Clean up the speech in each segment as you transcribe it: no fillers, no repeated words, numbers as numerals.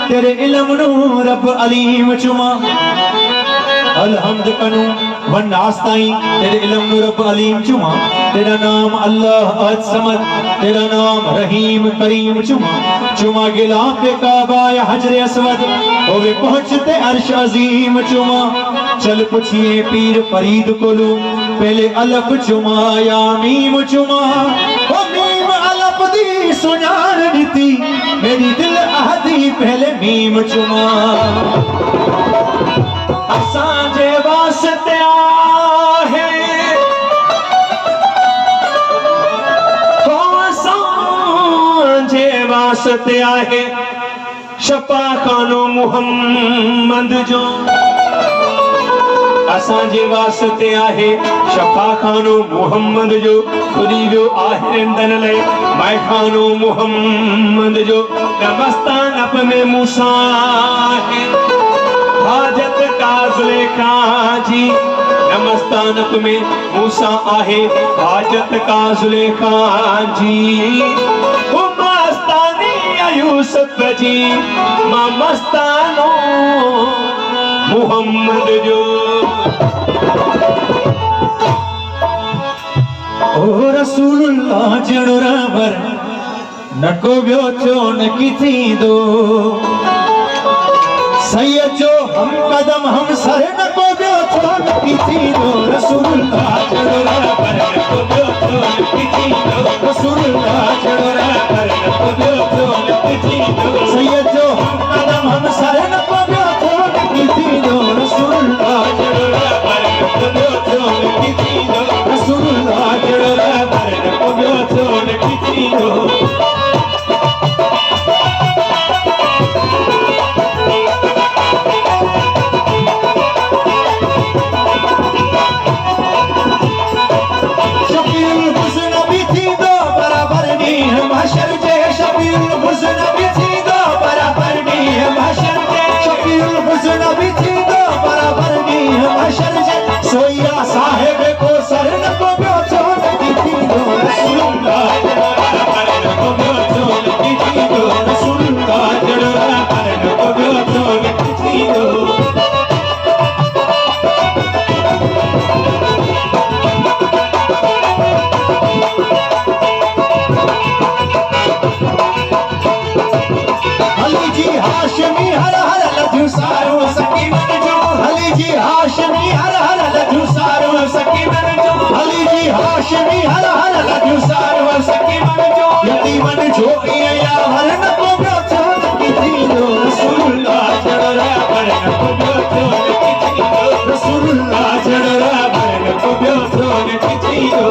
तेरे इल्म नू रब अलीम चुमा अलहम्द कनू वन्नास ताई तेरे इल्म नू रब अलीम चुमा तेरा नाम अल्लाह अद समद तेरा नाम रहीम करीम चुमा चुमा गिला पे काबा या हजर अस्वद होवे पहुंचते अर्श अजीम चुमा चल पूछिए पीर फरीद कोलू पहले अलफ चुमा या मीम चुमा ओ मीम अलफ दी सुनान दी मेरी दिल आहदी पहले मीम चुमा असांजे वास्ते आहे असांजे वास्ते आहे शफा खानो मुहम्मद जो असांजे वास्ते आहे शफा खानो मुहम्मद जो खुदी जो आहिरंदन ले मैं खानो मुहम्मद जो नमस्तान अप में मूसा है हाजत काज़ले खाजी नमस्तान अप में मूसा आहे हाजत काज़ले खाजी ओ मस्तानी यूसुफ जी मां मस्तानो मुहम्मद जो ओ रसूलुल्लाह जड़ो रबर नको बियो चो न किथी दो सैयद जो हम कदम हम सर नको बियो चो न किथी दो रसूलुल्लाह जड़ो रबर नको बियो चो न किथी दो रसूलुल्लाह जड़ो रबर नको बियो चो न किथी दो सैयद जो हम कदम हम सर नको बियो चो न किथी दो रसूलुल्लाह जड़ो रबर नको बियो चो न किथी दो रसूलुल्लाह जड़ो रबर नको बियो चो न किथी दो सोया साहेब को सर नको बियो चो न किथी दो रसूलुल्लाह जड़ो रबर नको बियो चो न किथी दो रसूलुल्लाह जड़ो रबर नको बियो चो न किथी दो अली जी हाशमी हर हर लधु सारो सकी मन जो अली जी हाशमी हर हर लधु सारो सकी मन जो अली जी हाशमी हर हर लधु सारो सकी मन जो यतीमन जो या हर नको बियो चो न किथी दो रसूलुल्लाह जड़ो रबर नको बियो चो न किथी दो रसूलुल्लाह जड़ो रबर नको बियो चो न किथी दो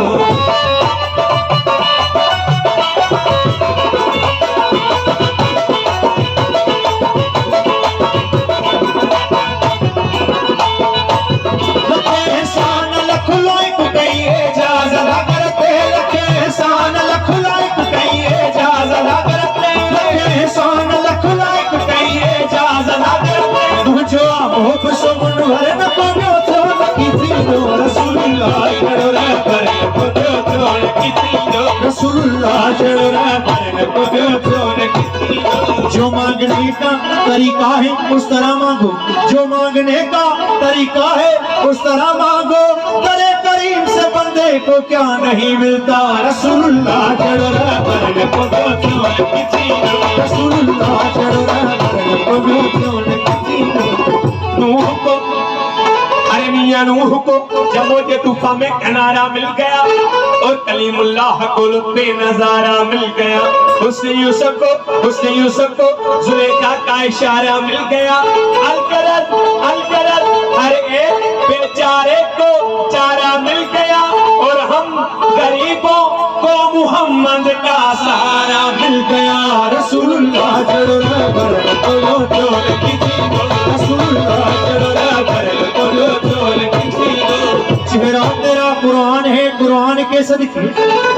जो मांगने का तरीका है उस तरह मांगो जो मांगने का तरीका है उस तरह मांगो दरे करीम से बंदे को क्या नहीं मिलता रसूलुल्लाह जड़ो रबर नको बियो चो न किथी दो रसूलुल्लाह जड़ो रबर नको बियो चो न किथी दो नूह को अरे मियां नूह को जब वो तूफान में किनारा मिल गया और कलीमुल्लाह को लुत्फ़े नजारा मिल गया हुस्न यूसुफ को जुलेखा का इशारा मिल गया अलकरत हर एक बेचारे को चारा मिल गया और हम गरीबों को मुहम्मद का सहारा मिल गया रसूलुल्लाह जड़ो रबर नको बियो चो न किथी दो रसूलुल्लाह जड़ो रबर नको बियो चो न किथी दो चेहरा तेरा कुरान है कुरान के सदके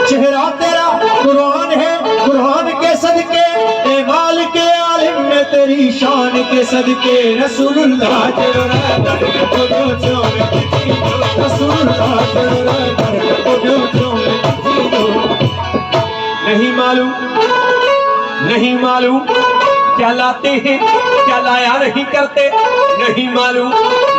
चेहरा तेरा कुरान है कुरान के सदके ए मालिक आलिम में तेरी शान के सदके रसूलुल्लाह नहीं मालूम, नहीं मालूम क्या लाते हैं, क्या लाया नहीं करते, नहीं मालूम,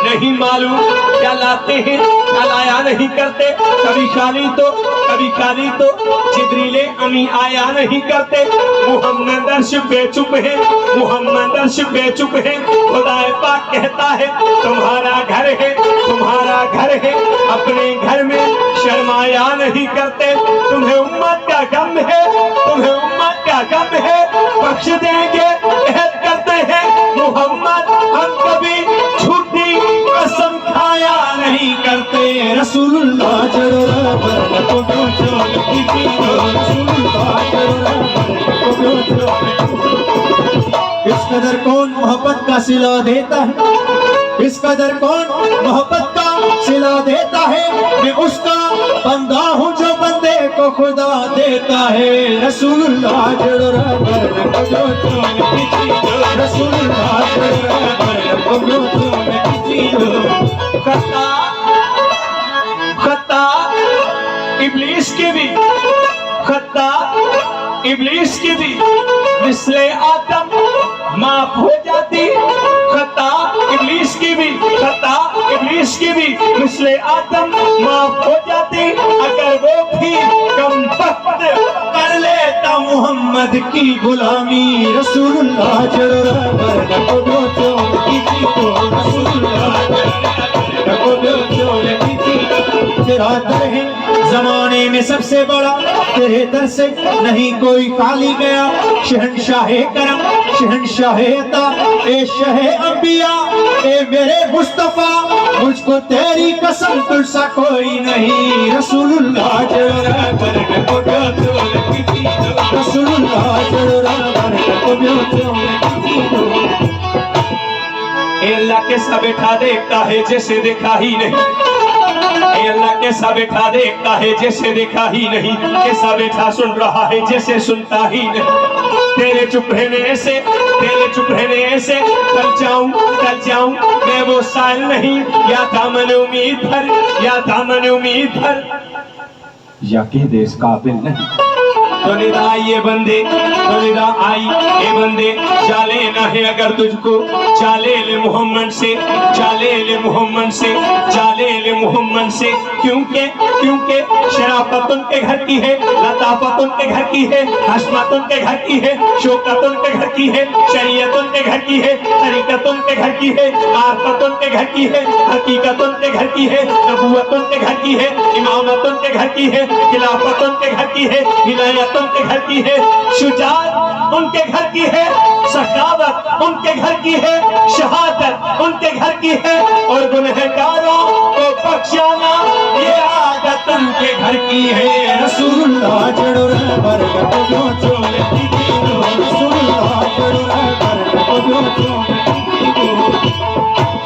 नहीं मालूम क्या लाते हैं, क्या लाया नहीं करते। कभी खाली तो जिब्रील अमी आया नहीं करते। मुहम्मद अर्श बेचुप है, मुहम्मद अर्श बेचुप है। खुदाए पाक कहता है तुम्हारा घर है, तुम्हारा घर है, अपने घर में शर्माया नहीं करते। तुम्हें उम्मत का गम है, तुम्हें उम्मत का गम है, बख्श देंगे कहत करते हैं मुहम्मद हम कभी झूठी कसम खाया नहीं करते। रसूलुल्लाह इस कदर कौन मोहब्बत का सिला देता है, इस कदर कौन मोहब्बत का सिला देता है। मैं उसका बंदा हूँ जो बंदे को खुदा देता है। रसूलुल्लाह खता इब्लीस की भी, खता इब्लीस की भी मिसले आदम माफ हो जाती। खता इब्लीस की भी, खता इब्लीस की भी मिसले आदम माफ हो जाती। अगर वो भी कम वक्त कर लेता मुहम्मद की गुलामी। रसूलुल्लाह तेरा दर है जमाने में सबसे बड़ा, तेरे दर से नहीं कोई खाली गया। शहंशाहे करम, शहंशाहे अता, ए शहे अंबिया, ए मेरे मुस्तफा, मुझको तेरी कसम तुझसा कोई नहीं। रसूलुल्लाह अल्लाह कैसा बैठा देखता है जैसे देखा ही नहीं। अल्लाह कैसा बैठा देखता है जैसे देखा ही नहीं। कैसा बैठा सुन रहा है जैसे सुनता ही नहीं। तेरे चुप रहने से, तेरे चुप रहने से कल जाऊं मैं वो साल नहीं। या दामन उम्मीद भर, या दामन उम्मीद भर, या कह दे इस काबिल नहीं। तो निदा ये बंदे, तो निदा आई ये बंदे, चाले ना है अगर तुझको, चाले ले मोहम्मद से, चाले ले मोहम्मद से, चाले ले मोहम्मद से। क्योंकि क्योंकि शराफत उनके घर की है, लताफत उनके घर की है, हशमत उनके घर की है, शौकत उनके घर की है, शरीयत उनके घर की है, तरीकत उनके घर की है, आफत उनके घर की है, हकीकत उनके घर की है, नबूवत उनके घर की है, इमामत उनके घर की है, खिलाफत उनके घर की है, विलायत उनके घर की है, शुजाअत उनके घर की है, सखावत उनके घर की है, शहादत उनके घर की है, और गुनहगारों को बख्शाना ये आदत उनके घर की है। रसूलुल्लाह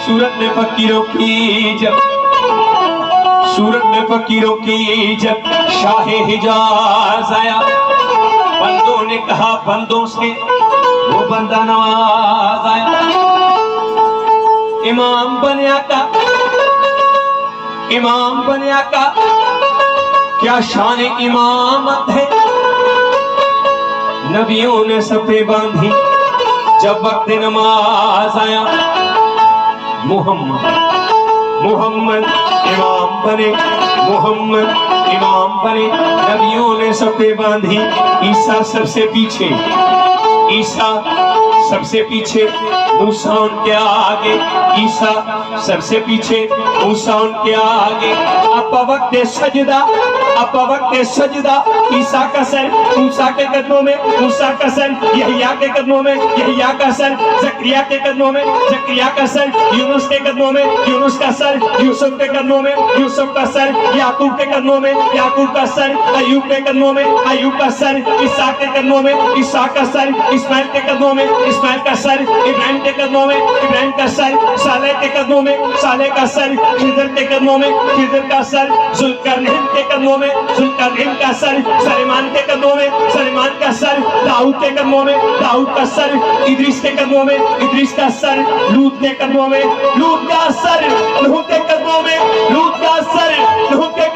सूरत में फकीरों की जब, सूरत में फकीरों की जब शाहे हिजाज आया, बंदों ने कहा बंदों से, वो बंदा नवाज आया। इमाम बनिया का, इमाम बनिया का क्या शान इमामत है। नबियों ने सफे बांधी जब वक्त नमाज आया। मुहम्मद मुहम्मद इमाम बने, मुहम्मद इमाम बने। नबियों ने सफे बांधी, ईसा सबसे पीछे, ईसा सबसे पीछे, मूसा उनके आगे, ईसा सबसे पीछे, मूसा उनके आगे। अब वक्त सजदा, अब वक्त सजदा, ईसा का सर मूसा के कदमों में, मूसा का सर यहिया के कदमों में, यहिया का सर जकरिया के कदमों में, जकरिया का सर यूनुस के कदमों में, यूनुस का सर यूसुफ के कदमों में, यूसुफ का सर याकूब के कदमों में, याकूब का सर अयूब के कदमों में, अयूब का सर इसहाक के कदमों में, इसहाक का सर इस्माइल के कदमों में, इस्माइल का सर इब्राहिम के कदमों में इब्राहिम का सर, सालेह के कदमों में सालेह का सर, खिजर के कदमों में खिजर का सर, जुल्करनैन के कदमों में जुल्करनैन का सर, सलेमान के कदमों में सलेमान का सर, दाऊद के कदमों में दाऊद का सर, इद्रीस के कदमों में इद्रीस का सर, लूत के कदमों में लूत का सर, नूह के कदमों में लूत का सर, नूह के